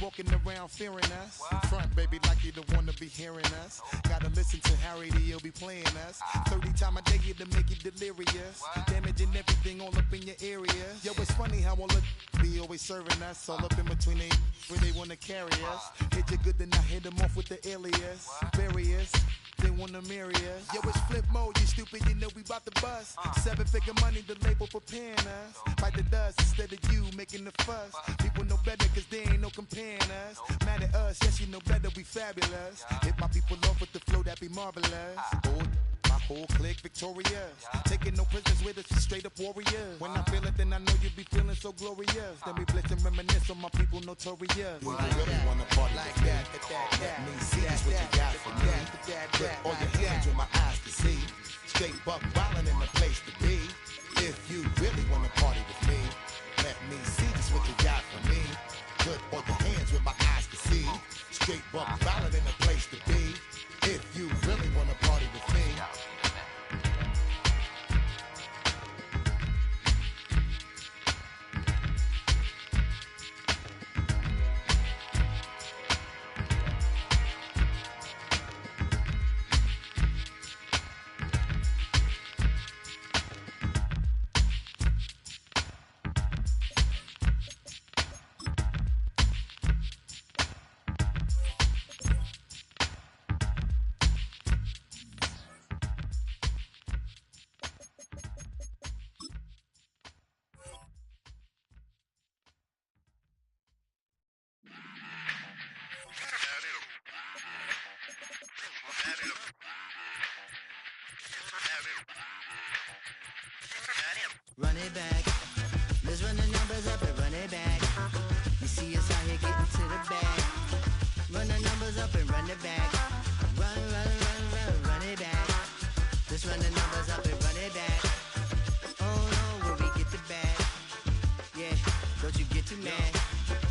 Walking around fearing us. Front, baby, like you don't wanna be hearing us. Gotta listen to Harry, he'll be playing us. 30 times a day to make you delirious. Damaging everything all up in your area. Yo, it's funny how all the be always serving us. All up in between they where they wanna carry us. Hit you good, then I hit them off with the alias. Barriers. They wanna marry us. Yo, it's flip mode, you stupid, you know we bout to bust. 7-figure money, the label preparing us. Fight the dust instead of you making the fuss. People know better cause there ain't no comparing us. Mad at us, yes you know better, we fabulous. Hit my people off with the flow, that be marvelous. My whole clique victorious. Taking no prisoners with us, straight up warriors. When I feel it, then I know you be feeling so glorious. Then we blitz and reminisce on my people notorious. We really wanna party like that. Let me see just what you got for me. Put all your hands with my eyes to see. Straight buck wildin' in the place to be. If you really wanna party with me, let me see just what you got for me. Put all your hands with my eyes to see. Straight buck wildin' in the place to be. If you really wanna party with me. Run it back. Let's run the numbers up and run it back. You see us out here getting to the bag. Run the numbers up and run it back. Run it back. Let's run the numbers up and run it back. Oh no, where we get the bag. Yeah, don't you get too mad.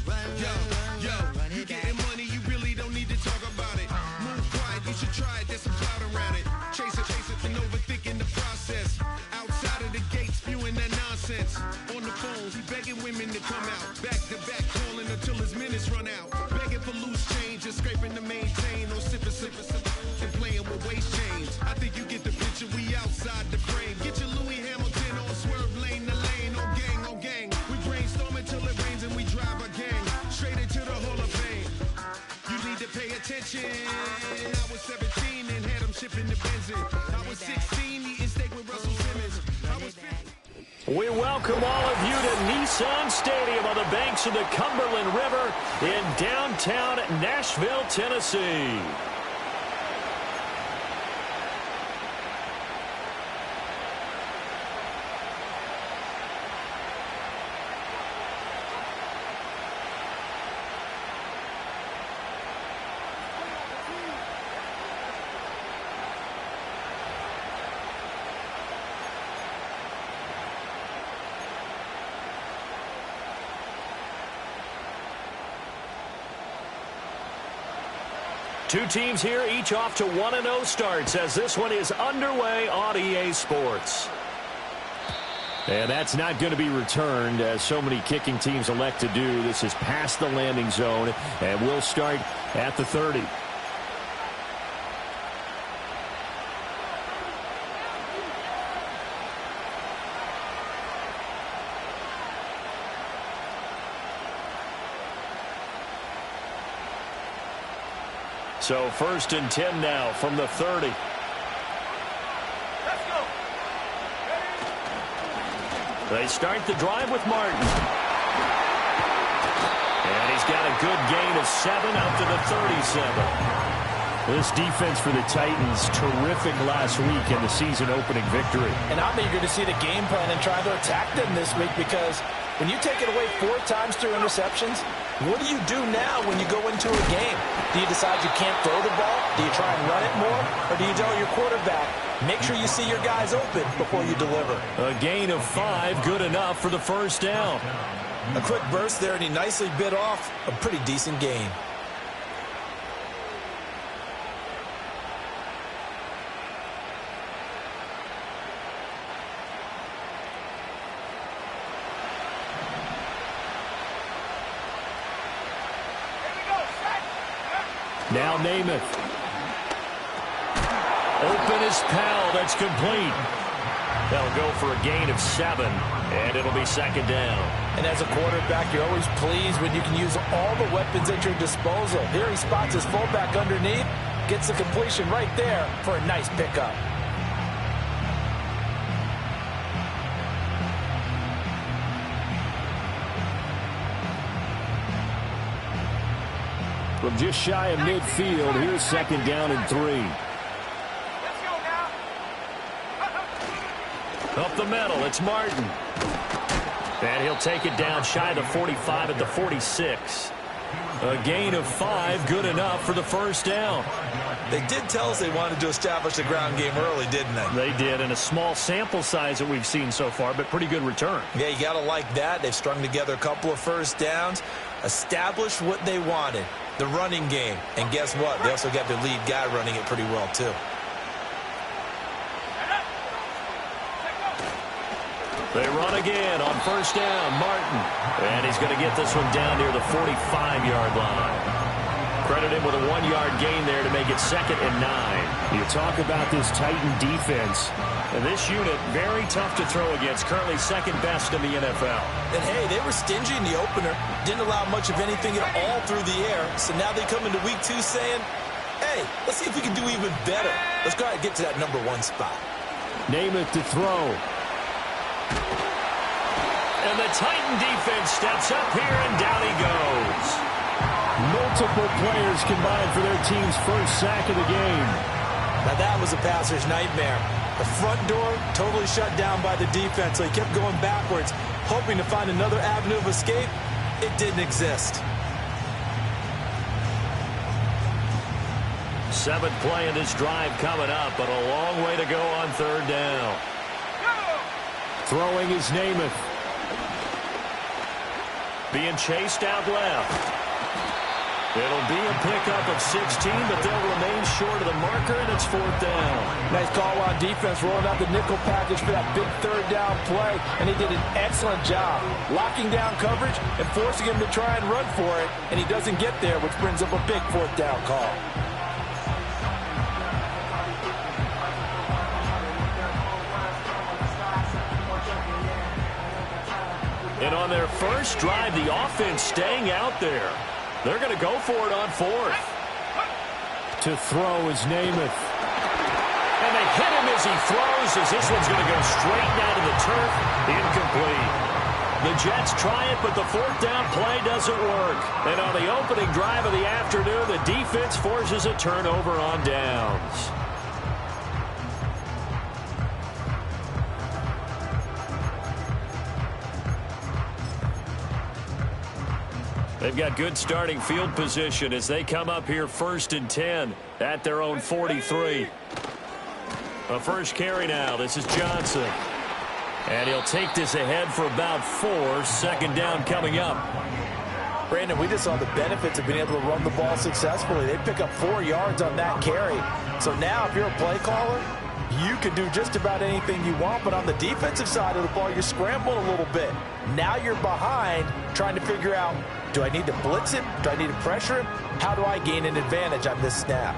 Run it you back. getting money, you really don't need to talk about it. Move quiet, you should try it, there's some cloud around it. Chase it, and overthinking the process. Outside of the gates, spewing that nonsense. On the phone, he begging women to come out. Back to back, calling until his minutes run out. Begging for loose change and scraping to maintain. Or sipping, and playing with waist chains. I think you get the picture, we outside the frame. Get your Louis Hamilton on swerve lane to lane. On gang. We brainstorm until it rains and we drive our gang straight into the Hall of Fame. You need to pay attention. I was 17 and had them shipping the Benzin. I was 16, eating steak with Russell Simmons. I was 15. We welcome all of you to Nissan Stadium on the banks of the Cumberland River in downtown Nashville, Tennessee. Two teams here, each off to 1-0 starts as this one is underway on EA Sports. And that's not going to be returned, as so many kicking teams elect to do. This is past the landing zone, and we'll start at the 30. So 1st and 10 now from the 30. Let's go. They start the drive with Martin. And he's got a good gain of 7 out to the 37. This defense for the Titans, terrific last week in the season-opening victory. And I'm eager to see the game plan and try to attack them this week, because when you take it away 4 times through interceptions, what do you do now when you go into a game? Do you decide you can't throw the ball? Do you try and run it more? Or do you tell your quarterback, make sure you see your guys open before you deliver? A gain of 5, good enough for the first down. A quick burst there, and he nicely bit off a pretty decent gain. Now Namath. Open is Powell. That's complete. They'll go for a gain of 7, and it'll be second down. And as a quarterback, you're always pleased when you can use all the weapons at your disposal. Here he spots his fullback underneath, gets the completion right there for a nice pickup. From just shy of midfield, here's second down and 3. Up the middle, it's Martin. And he'll take it down shy of the 45 at the 46. A gain of 5, good enough for the first down. They did tell us they wanted to establish the ground game early, didn't they? They did, in a small sample size that we've seen so far, but pretty good return. Yeah, you got to like that. They've strung together a couple of first downs, established what they wanted, the running game. And guess what? They also got their lead guy running it pretty well, too. They run again on first down, Martin. And he's going to get this one down near the 45-yard line. Credit him with a 1-yard gain there to make it 2nd and 9. You talk about this Titan defense. And this unit, very tough to throw against. Currently second best in the NFL. And, hey, they were stingy in the opener. Didn't allow much of anything at all through the air. So now they come into week 2 saying, hey, let's see if we can do even better. Let's go ahead and get to that number 1 spot. Namath to throw. And the Titan defense steps up here, and down he goes. Multiple players combined for their team's first sack of the game. Now that was a passer's nightmare. The front door totally shut down by the defense, so he kept going backwards, hoping to find another avenue of escape. It didn't exist. 7th play in this drive coming up, but a long way to go on 3rd down. Throwing is Namath. Being chased out left. It'll be a pickup of 16, but they'll remain short of the marker, and it's 4th down. Nice call on defense, rolling out the nickel package for that big 3rd down play, and he did an excellent job locking down coverage and forcing him to try and run for it, and he doesn't get there, which brings up a big 4th down call. And on their first drive, the offense staying out there. They're going to go for it on 4th. To throw is Namath. And they hit him as he throws, as this one's going to go straight down to the turf. Incomplete. The Jets try it, but the 4th down play doesn't work. And on the opening drive of the afternoon, the defense forces a turnover on downs. They've got good starting field position as they come up here 1st and 10 at their own 43. A first carry now. This is Johnson. And he'll take this ahead for about 4. 2nd down coming up. Brandon, we just saw the benefits of being able to run the ball successfully. They pick up 4 yards on that carry. So now if you're a play caller, you can do just about anything you want, but on the defensive side of the ball, you're scrambling a little bit. Now you're behind trying to figure out, do I need to blitz him? Do I need to pressure him? How do I gain an advantage on this snap?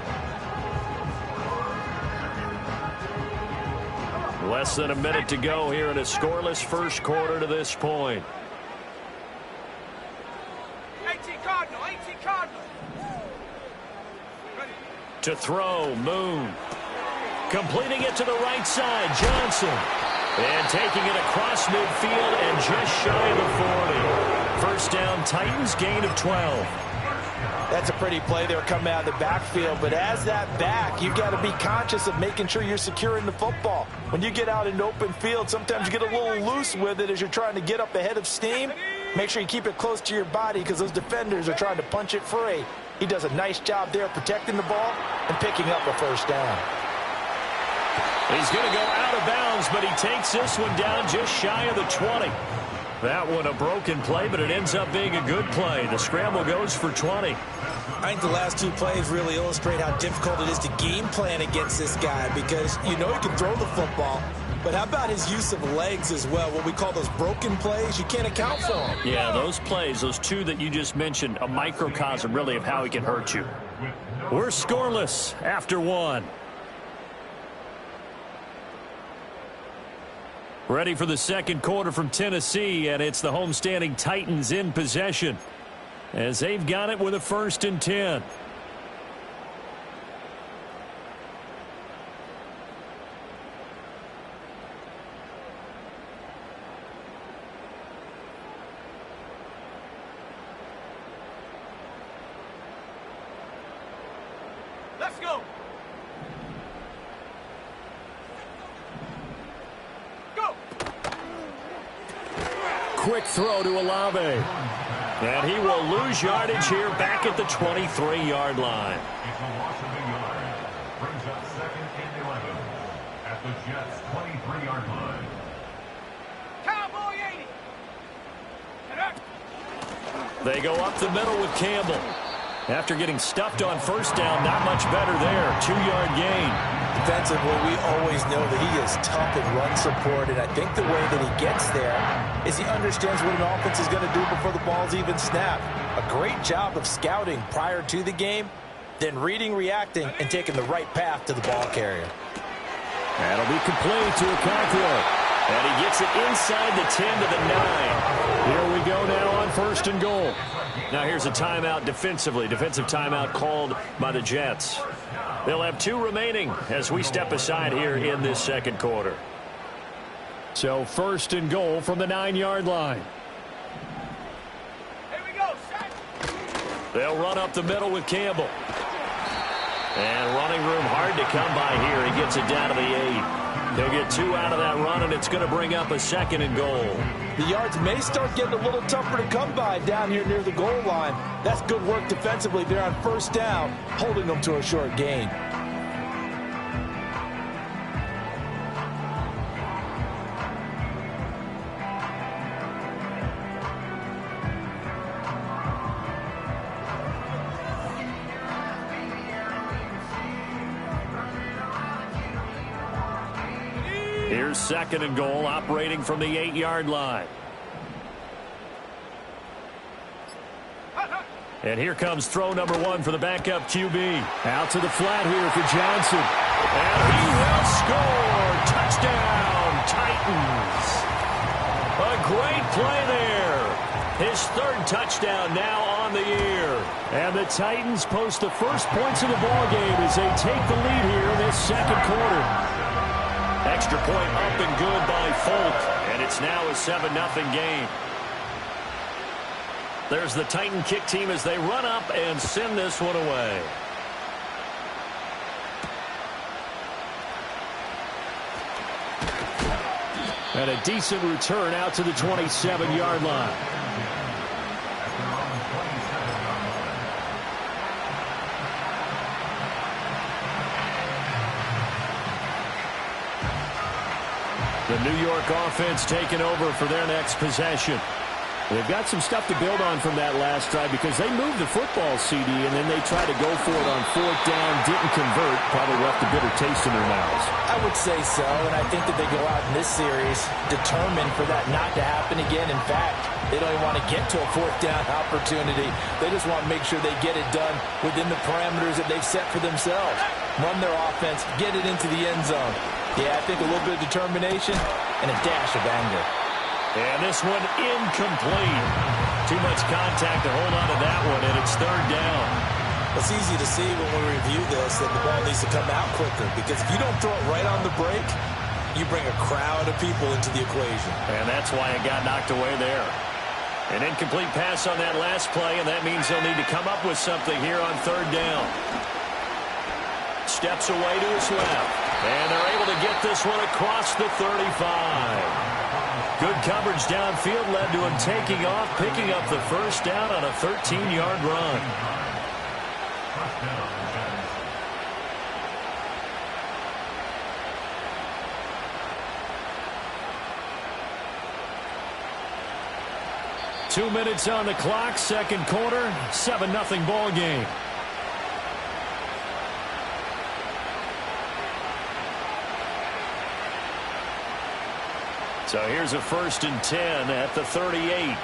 Less than a minute to go here in a scoreless first quarter to this point. 18 Cardinal. To throw, Moon. Completing it to the right side, Johnson. And taking it across midfield and just shy of the 40. First down, Titans, gain of 12. That's a pretty play there coming out of the backfield, but as that back, you've got to be conscious of making sure you're securing the football. When you get out in open field, sometimes you get a little loose with it as you're trying to get up ahead of steam. Make sure you keep it close to your body because those defenders are trying to punch it free. He does a nice job there protecting the ball and picking up a first down. He's going to go out of bounds, but he takes this one down just shy of the 20. That one a broken play, but it ends up being a good play. The scramble goes for 20. I think the last 2 plays really illustrate how difficult it is to game plan against this guy because you know he can throw the football, but how about his use of legs as well? What we call those broken plays, you can't account for them. Yeah, those plays, those 2 that you just mentioned, a microcosm really of how he can hurt you. We're scoreless after one. Ready for the second quarter from Tennessee, and it's the homestanding Titans in possession as they've got it with a 1st and 10. Let's go. Go. Quick throw to Olave. And he will lose yardage here back at the 23-yard line. It's a loss of a yard. Brings up 2nd and 11 at the Jets' 23-yard line. Cowboy 80. Get up. They go up the middle with Campbell. After getting stuffed on 1st down, not much better there. 2-yard gain. Defensively, we always know that he is tough in run support, and I think the way that he gets there is he understands what an offense is going to do before the ball's even snapped. A great job of scouting prior to the game, then reading, reacting, and taking the right path to the ball carrier. That'll be complete to Okonkwo. And he gets it inside the 10 to the 9. Here we go now on 1st and goal. Now here's a timeout defensively. Defensive timeout called by the Jets. They'll have 2 remaining as we step aside here in this second quarter. So 1st and goal from the 9-yard line. Here we go, set. They'll run up the middle with Campbell. And running room hard to come by here. He gets it down to the 8. They'll get 2 out of that run, and it's going to bring up a 2nd and goal. The yards may start getting a little tougher to come by down here near the goal line. That's good work defensively there on 1st down, holding them to a short gain. Here's 2nd and goal, operating from the 8-yard line. And here comes throw number 1 for the backup QB. Out to the flat here for Johnson. And he will score. Touchdown, Titans. A great play there. His 3rd touchdown now on the year. And the Titans post the first points of the ballgame as they take the lead here in this second quarter. Extra point up and good by Folk, and it's now a 7-0 game. There's the Titan kick team as they run up and send this one away. And a decent return out to the 27-yard line. The New York offense taking over for their next possession. They've got some stuff to build on from that last drive because they moved the football, CD, and then they tried to go for it on 4th down, didn't convert, probably left a bitter taste in their mouths. I would say so, and I think that they go out in this series determined for that not to happen again. In fact, they don't even want to get to a 4th down opportunity. They just want to make sure they get it done within the parameters that they've set for themselves. Run their offense, get it into the end zone. Yeah, I think a little bit of determination and a dash of anger. And this one incomplete. Too much contact to hold on to that one, and it's 3rd down. It's easy to see when we review this that the ball needs to come out quicker because if you don't throw it right on the break, you bring a crowd of people into the equation. And that's why it got knocked away there. An incomplete pass on that last play, and that means they'll need to come up with something here on 3rd down. Steps away to his left. And they're able to get this one across the 35. Good coverage downfield led to him taking off, picking up the 1st down on a 13-yard run. Two minutes on the clock, second quarter, 7-0 ball game. So here's a 1st and 10 at the 38.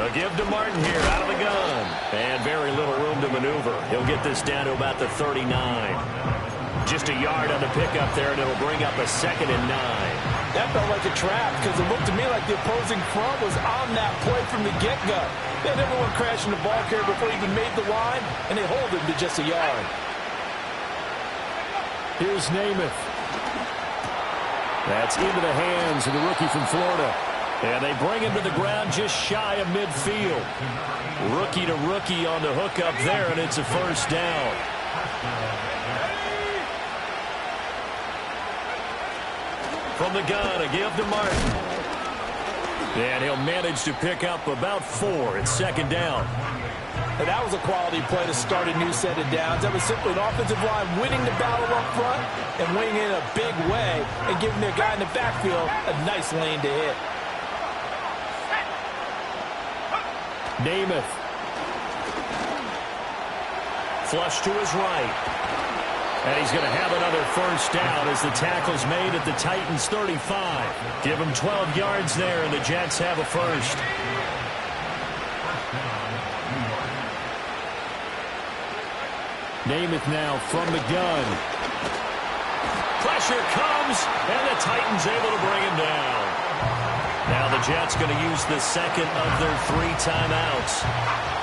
A give to Martin here out of the gun. And very little room to maneuver. He'll get this down to about the 39. Just a yard on the pickup there, and it'll bring up a 2nd and 9. That felt like a trap because it looked to me like the opposing front was on that play from the get-go. They had everyone crashing the ball carrier before he even made the line, and they hold him to just a yard. Here's Namath. That's into the hands of the rookie from Florida. And they bring him to the ground just shy of midfield. Rookie to rookie on the hook up there, and it's a first down. From the gun, a give to Martin. And he'll manage to pick up about 4. It's 2nd down. And that was a quality play to start a new set of downs. That was simply an offensive line winning the battle up front and winning in a big way and giving their guy in the backfield a nice lane to hit. Namath. Flush to his right. And he's going to have another first down as the tackle's made at the Titans' 35. Give him 12 yards there, and the Jets have a first. Namath now from the gun. Pressure comes, and the Titans able to bring him down. Now the Jets going to use the 2nd of their 3 timeouts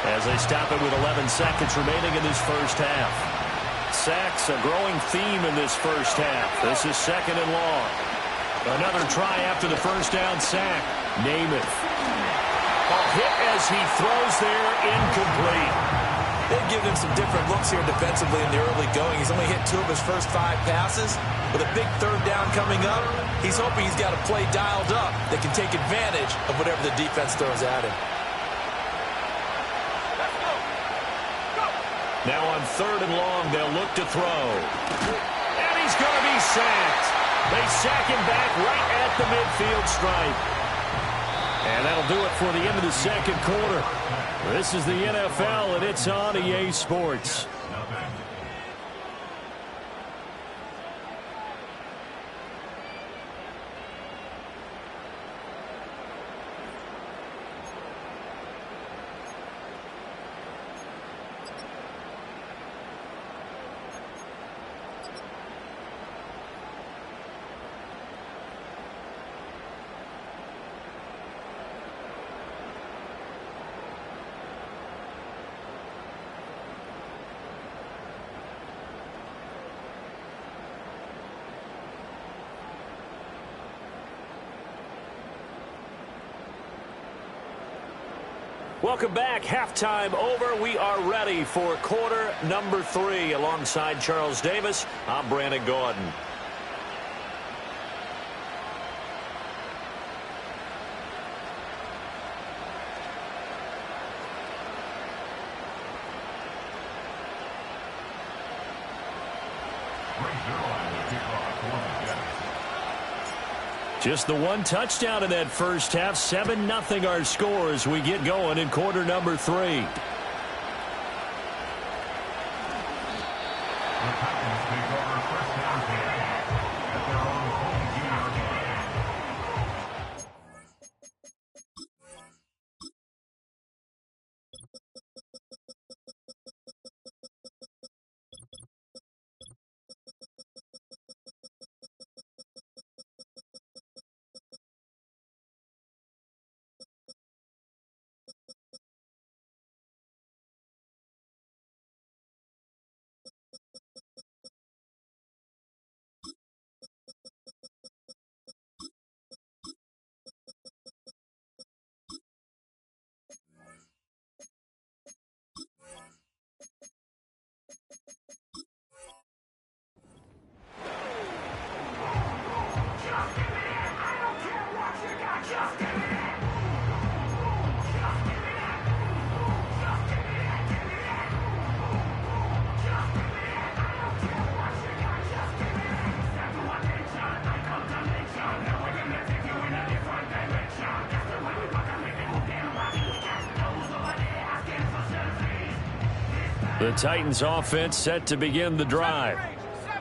as they stop it with 11 seconds remaining in this first half. Sacks, a growing theme in this first half. This is 2nd and long. Another try after the first down sack. Namath. A hit as he throws there, incomplete. They've given him some different looks here defensively in the early going. He's only hit 2 of his first 5 passes. With a big 3rd down coming up, he's hoping he's got a play dialed up that can take advantage of whatever the defense throws at him. Now on 3rd and long, they'll look to throw. And he's going to be sacked. They sack him back right at the midfield stripe. And that'll do it for the end of the 2nd quarter. This is the NFL, and it's on EA Sports. Welcome back. Halftime over. We are ready for quarter number 3. Alongside Charles Davis, I'm Brandon Gordon. Just the 1 touchdown in that first half. 7-0 our score as we get going in quarter number 3. The Titans offense set to begin the drive.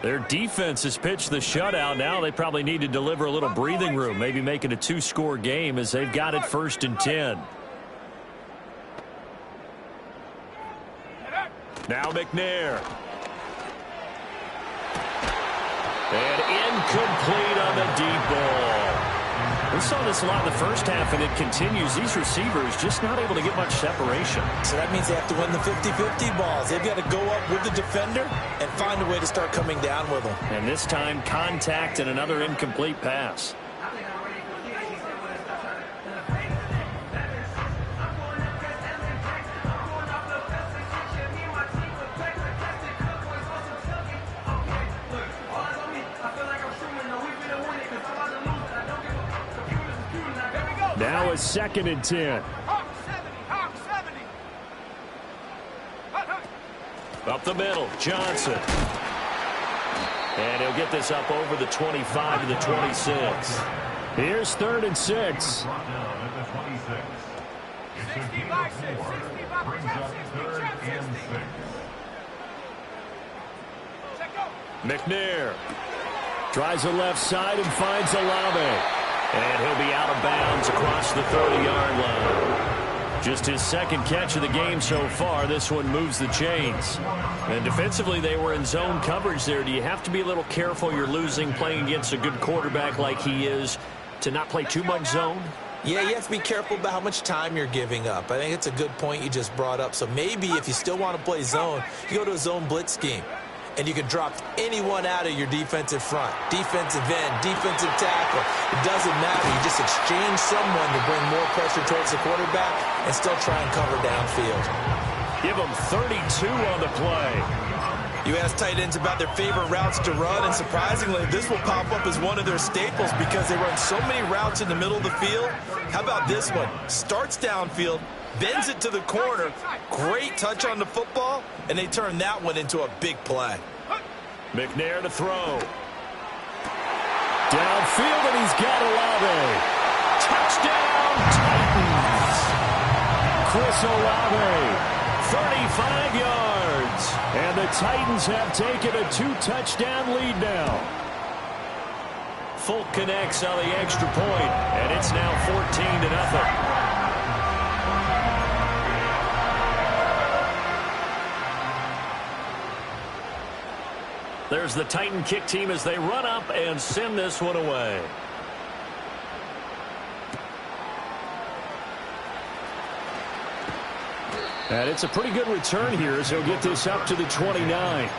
Their defense has pitched the shutout. Now they probably need to deliver a little breathing room, maybe make it a 2-score game as they've got it 1st and 10. Now McNair. And incomplete on the deep ball. We saw this a lot in the first half, and it continues. These receivers just not able to get much separation. So that means they have to win the 50-50 balls. They've got to go up with the defender and find a way to start coming down with them. And this time, contact and another incomplete pass. Now a 2nd and 10. Hawk 70, Hawk 70. Up the middle, Johnson. And he'll get this up over the 25 to the 26. Here's 3rd and 6. Brought down at the 26. It's a 60 gain by of 6, 4. 60 by Brings Jeff, up 60, 3rd Jeff, and 60. 6. Check go. McNair tries the left side and finds Olave. And he'll be out of bounds across the 30-yard line. Just his 2nd catch of the game so far. This one moves the chains. And defensively, they were in zone coverage there. Do you have to be a little careful? You're losing playing against a good quarterback like he is to not play too much zone? Yeah, you have to be careful about how much time you're giving up. I think it's a good point you just brought up. So maybe if you still want to play zone, you go to a zone blitz scheme. And you can drop anyone out of your defensive front. Defensive end, defensive tackle. It doesn't matter. You just exchange someone to bring more pressure towards the quarterback and still try and cover downfield. Give them 32 on the play. You ask tight ends about their favorite routes to run, and surprisingly, this will pop up as one of their staples because they run so many routes in the middle of the field. How about this one? Starts downfield, bends it to the corner, great touch on the football, and they turn that one into a big play. McNair to throw. Downfield, and he's got Olave. Touchdown, Titans. Chris Olave, 35 yards. And the Titans have taken a 2-touchdown lead now. Folk connects on the extra point, and it's now 14-0. There's the Titan kick team as they run up and send this one away. And it's a pretty good return here as he'll get this up to the 29.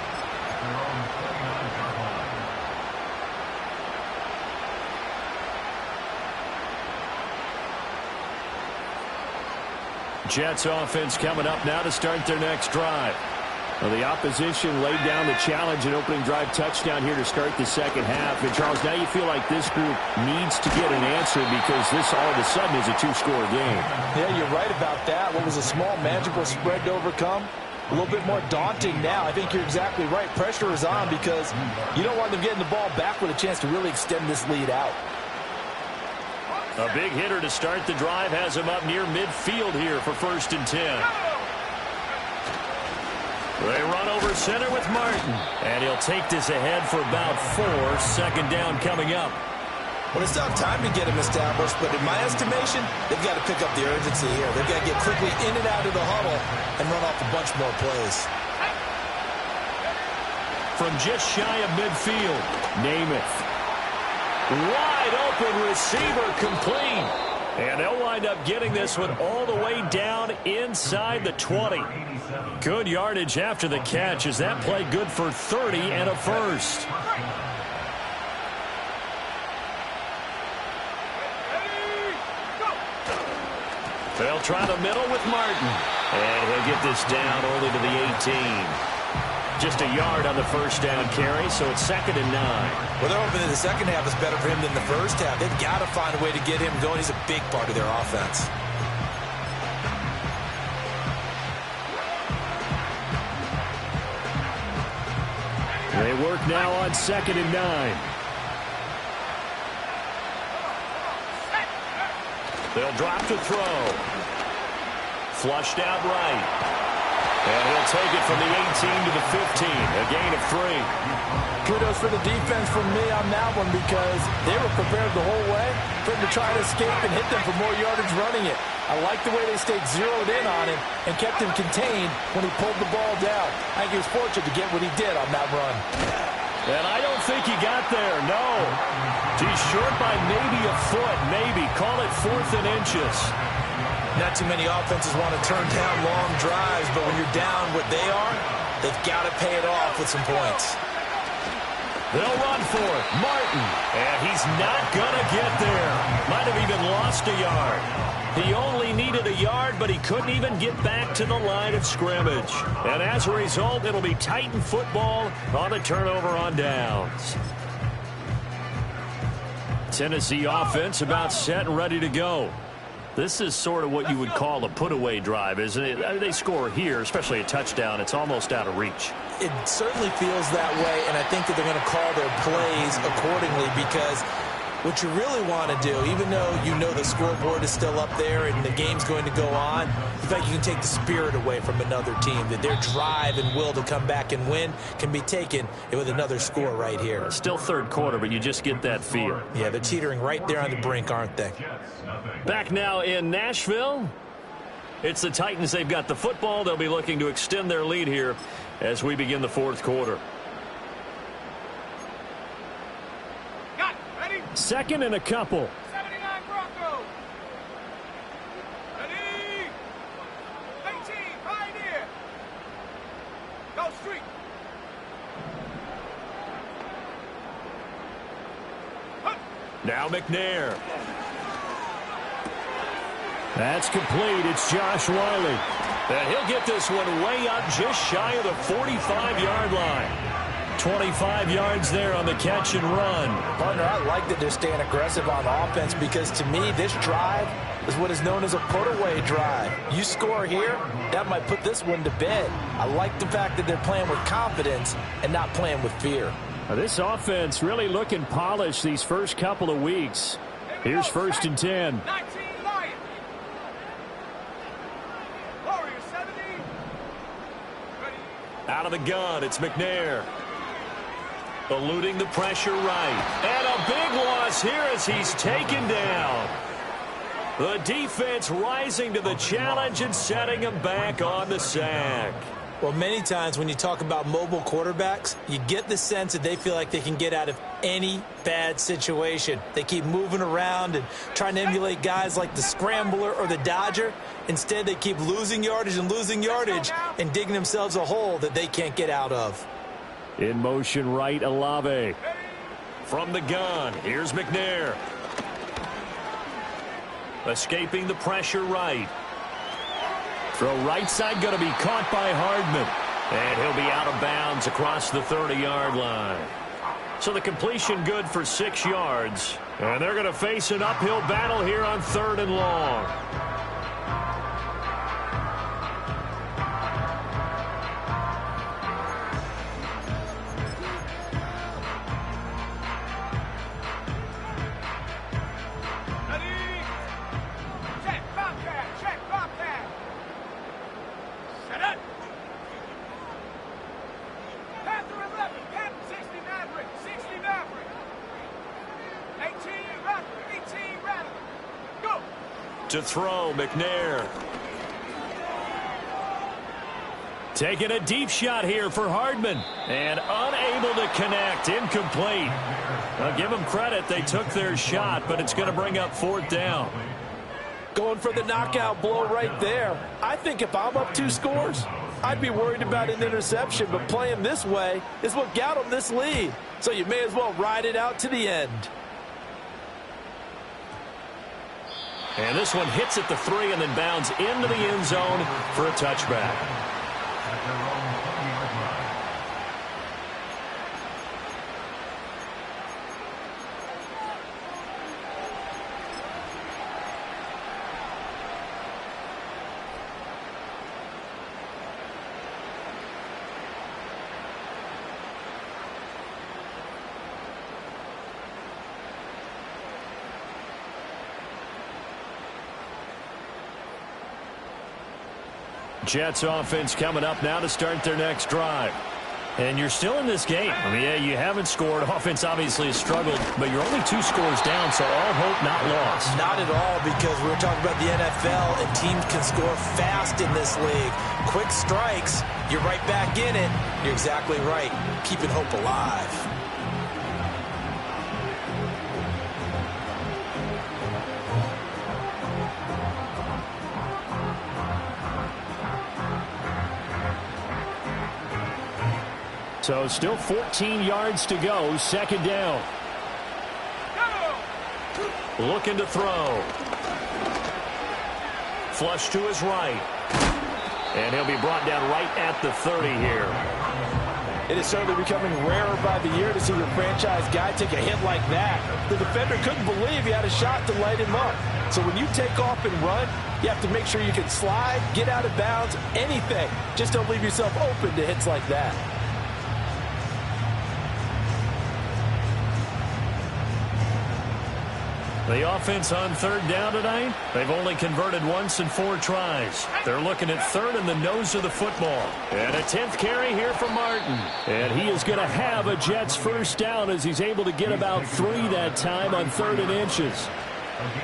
Jets offense coming up now to start their next drive. Well, the opposition laid down the challenge and opening drive touchdown here to start the second half. And, Charles, now you feel like this group needs to get an answer because this all of a sudden is a 2-score game. Yeah, you're right about that. What was a small, magical spread to overcome? A little bit more daunting now. I think you're exactly right. Pressure is on because you don't want them getting the ball back with a chance to really extend this lead out. A big hitter to start the drive has him up near midfield here for 1st and 10. They run over center with Martin. And he'll take this ahead for about 4. 2nd down coming up. Well, they still have time to get him established, but in my estimation, they've got to pick up the urgency here. They've got to get quickly in and out of the huddle and run off a bunch more plays. From just shy of midfield, Namath. Wide open receiver complete. And they'll wind up getting this one all the way down inside the 20. Good yardage after the catch. Is that play good for 30 and a first? They'll try the middle with Martin. And he'll get this down only to the 18. Just a yard on the first down carry, so it's 2nd and 9. Well, they're hoping that the second half is better for him than the first half. They've got to find a way to get him going. He's a big part of their offense. They work now on 2nd and 9. They'll drop to throw. Flushed out right. And he'll take it from the 18 to the 15, a gain of 3. Kudos for the defense from me on that one because they were prepared the whole way for him to try to escape and hit them for more yardage running it. I like the way they stayed zeroed in on him and kept him contained when he pulled the ball down. I think he was fortunate to get what he did on that run. And I don't think he got there, no. He's short by maybe a foot, maybe. Call it 4th and inches. Not too many offenses want to turn down long drives, but when you're down what they are, they've got to pay it off with some points. They'll run for it. Martin. And he's not going to get there. Might have even lost a yard. He only needed a yard, but he couldn't even get back to the line of scrimmage. And as a result, it'll be Titan football on a turnover on downs. Tennessee offense about set and ready to go. This is sort of what you would call a put-away drive, isn't it? I mean, they score here, especially a touchdown. It's almost out of reach. It certainly feels that way, and I think that they're going to call their plays accordingly because what you really want to do, even though you know the scoreboard is still up there and the game's going to go on, the fact you can take the spirit away from another team, that their drive and will to come back and win can be taken with another score right here. Still third quarter, but you just get that feel. Yeah, they're teetering right there on the brink, aren't they? Back now in Nashville. It's the Titans. They've got the football. They'll be looking to extend their lead here as we begin the fourth quarter. Got it. Ready? Second and a couple. 79 Broncos. Ready? 18 Pioneer. Go street. Now McNair. That's complete. It's Josh Wiley. And he'll get this one way up just shy of the 45-yard line. 25 yards there on the catch and run. Partner, I like that they're staying aggressive on offense because to me this drive is what is known as a put-away drive. You score here, that might put this one to bed. I like the fact that they're playing with confidence and not playing with fear. Now, this offense really looking polished these first couple of weeks. Here's 1st and 10. 19 Lions. Warriors 70. Ready? Out of the gun, it's McNair. Eluding the pressure right. And a big loss here as he's taken down. The defense rising to the challenge and setting him back on the sack. Well, many times when you talk about mobile quarterbacks, you get the sense that they feel like they can get out of any bad situation. They keep moving around and trying to emulate guys like the Scrambler or the Dodger. Instead, they keep losing yardage and digging themselves a hole that they can't get out of. In motion right, Olave. From the gun, here's McNair. Escaping the pressure right. Throw right side going to be caught by Hardman. And he'll be out of bounds across the 30-yard line. So the completion good for 6 yards. And they're going to face an uphill battle here on 3rd and long. To throw, McNair. Taking a deep shot here for Hardman. And unable to connect. Incomplete. I'll give them credit. They took their shot, but it's going to bring up 4th down. Going for the knockout blow right there. I think if I'm up 2 scores, I'd be worried about an interception, but playing this way is what got them this lead. So you may as well ride it out to the end. And this one hits at the 3 and then bounds into the end zone for a touchback. Jets offense coming up now to start their next drive. And you're still in this game. I mean, yeah, you haven't scored. Offense obviously has struggled, but you're only 2 scores down, so all hope not lost. Not at all, because we're talking about the NFL, and teams can score fast in this league. Quick strikes, you're right back in it. You're exactly right. Keeping hope alive. So still 14 yards to go, second down. Looking to throw. Flush to his right. And he'll be brought down right at the 30 here. It is certainly becoming rarer by the year to see your franchise guy take a hit like that. The defender couldn't believe he had a shot to light him up. So when you take off and run, you have to make sure you can slide, get out of bounds, anything. Just don't leave yourself open to hits like that. The offense on third down tonight, they've only converted once in 4 tries. They're looking at third in the nose of the football. And a 10th carry here for Martin. And he is going to have a Jets first down as he's able to get about 3 that time on 3rd and inches.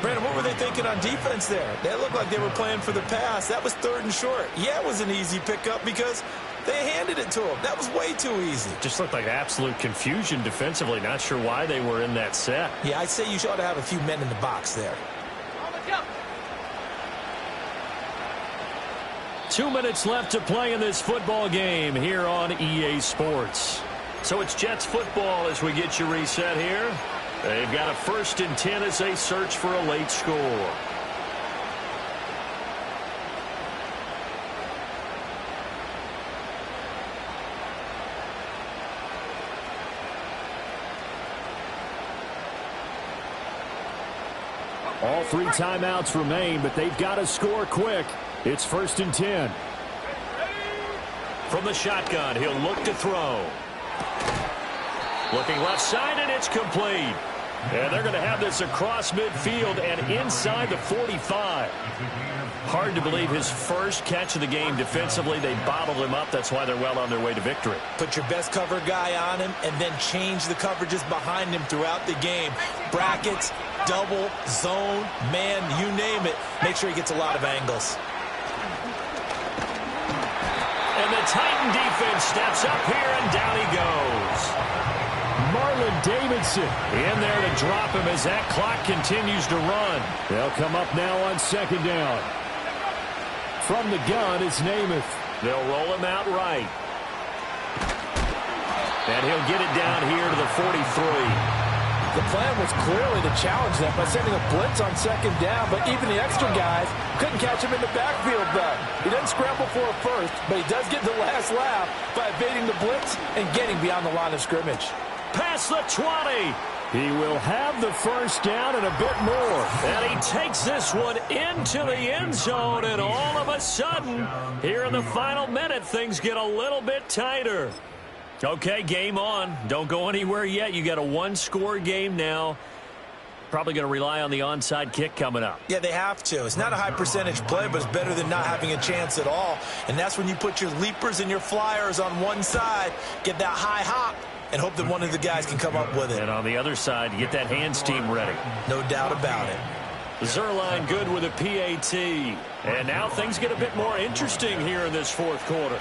Brandon, what were they thinking on defense there? They looked like they were playing for the pass. That was 3rd and short. Yeah, it was an easy pickup because they handed it to him. That was way too easy. Just looked like absolute confusion defensively. Not sure why they were in that set. Yeah, I'd say you ought to have a few men in the box there. 2 minutes left to play in this football game here on EA Sports. So it's Jets football as we get you reset here. They've got a 1st and 10 as they search for a late score. All 3 timeouts remain, but they've got to score quick. It's 1st and 10. From the shotgun, he'll look to throw. Looking left side, and it's complete. And they're going to have this across midfield and inside the 45. Hard to believe his first catch of the game defensively. They bottled him up. That's why they're well on their way to victory. Put your best cover guy on him and then change the coverages behind him throughout the game. Brackets, double, zone, man, you name it. Make sure he gets a lot of angles. And the Titan defense steps up here, and down he goes. Marlon Davidson in there to drop him as that clock continues to run. They'll come up now on 2nd down. From the gun is Namath. They'll roll him out right. And he'll get it down here to the 43. The plan was clearly to challenge them by sending a blitz on 2nd down, but even the extra guys couldn't catch him in the backfield though. He doesn't scramble for a first, but he does get the last laugh by evading the blitz and getting beyond the line of scrimmage. Past the 20. He will have the first down and a bit more. And he takes this one into the end zone, and all of a sudden, here in the final minute, things get a little bit tighter. Okay, game on. Don't go anywhere yet. You got a 1-score game now. Probably going to rely on the onside kick coming up. Yeah, they have to. It's not a high percentage play, but it's better than not having a chance at all. And that's when you put your leapers and your flyers on one side, get that high hop, and hope that one of the guys can come up with it. And on the other side, you get that hands team ready. No doubt about it. Zerline good with a PAT. And now things get a bit more interesting here in this 4th quarter.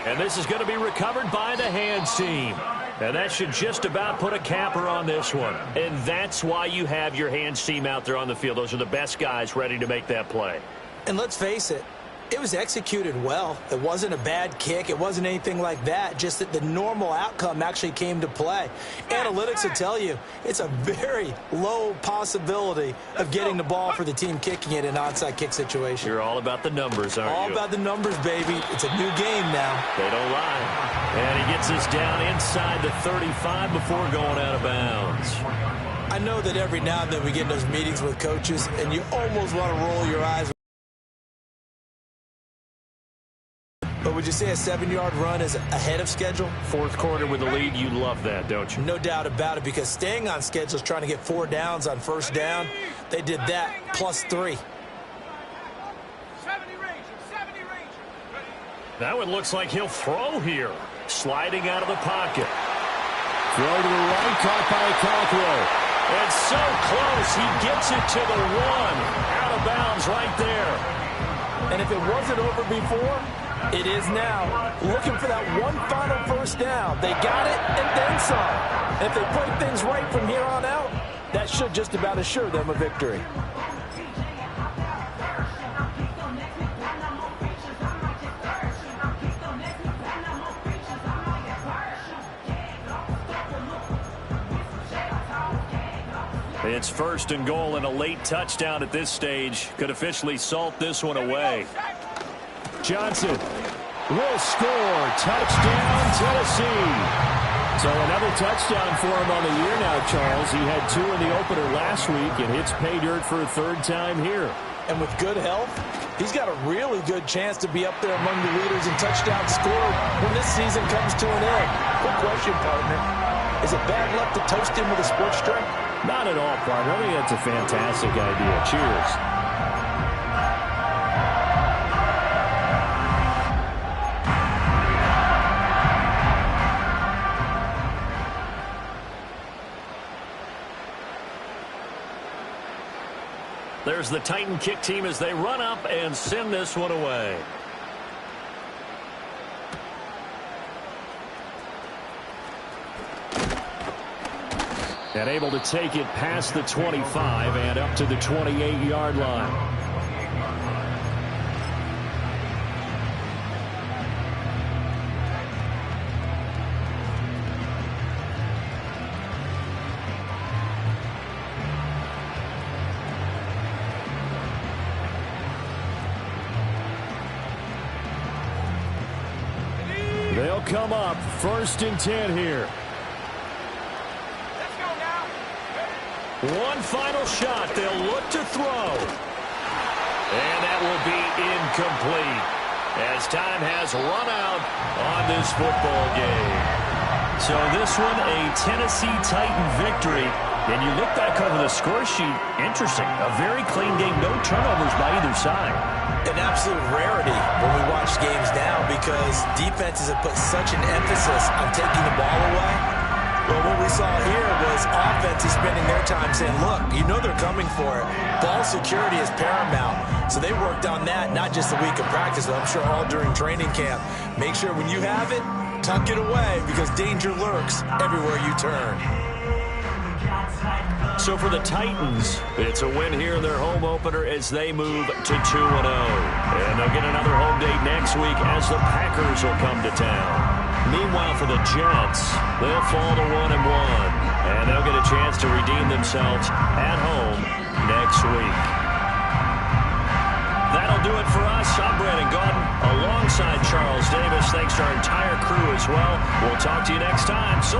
And this is going to be recovered by the hands team. And that should just about put a capper on this one. And that's why you have your hands team out there on the field. Those are the best guys ready to make that play. And let's face it, it was executed well. It wasn't a bad kick. It wasn't anything like that. Just that the normal outcome actually came to play. Analytics will tell you it's a very low possibility of getting the ball for the team kicking it in an onside kick situation. You're all about the numbers, aren't you? All about the numbers, baby. It's a new game now. They don't lie. And he gets us down inside the 35 before going out of bounds. I know that every now and then we get in those meetings with coaches, and you almost want to roll your eyes. But would you say a 7-yard run is ahead of schedule? Fourth quarter with the lead, you love that, don't you? No doubt about it, because staying on schedule is trying to get 4 downs on first down. They did that plus 3. 70 Ranger, 70 Ranger. Ready? That one looks like he'll throw here. Sliding out of the pocket. Throw to the right, caught by Cockrell. It's so close, he gets it to the 1. Out of bounds right there. And if it wasn't over before, it is now. Looking for that one final first down. They got it and then some. And if they play things right from here on out, that should just about assure them a victory. It's first and goal, and a late touchdown at this stage could officially salt this one away. Johnson will score. Touchdown, Tennessee. So another touchdown for him on the year now, Charles. He had 2 in the opener last week and hits pay dirt for a 3rd time here. And with good health, he's got a really good chance to be up there among the leaders in touchdowns scored when this season comes to an end. Quick question, partner. Is it bad luck to toast him with a sports drink? Not at all, partner. I think that's a fantastic idea. Cheers. There's the Titan kick team as they run up and send this one away. And able to take it past the 25 and up to the 28-yard line. They'll come up 1st and 10 here. Let's go now. One final shot. They'll look to throw. And that will be incomplete as time has run out on this football game. So this one, a Tennessee Titan victory. And you look back over the score sheet, interesting. A very clean game, no turnovers by either side. An absolute rarity when we watch games now because defenses have put such an emphasis on taking the ball away. Well, what we saw here was offenses spending their time saying, look, you know they're coming for it. Ball security is paramount. So they worked on that not just a week of practice, but I'm sure all during training camp. Make sure when you have it, tuck it away because danger lurks everywhere you turn. So for the Titans, it's a win here in their home opener as they move to 2-0. And they'll get another home date next week as the Packers will come to town. Meanwhile, for the Jets, they'll fall to 1-1. And they'll get a chance to redeem themselves at home next week. That'll do it for us. I'm Brandon Gaudin alongside Charles Davis. Thanks to our entire crew as well. We'll talk to you next time. So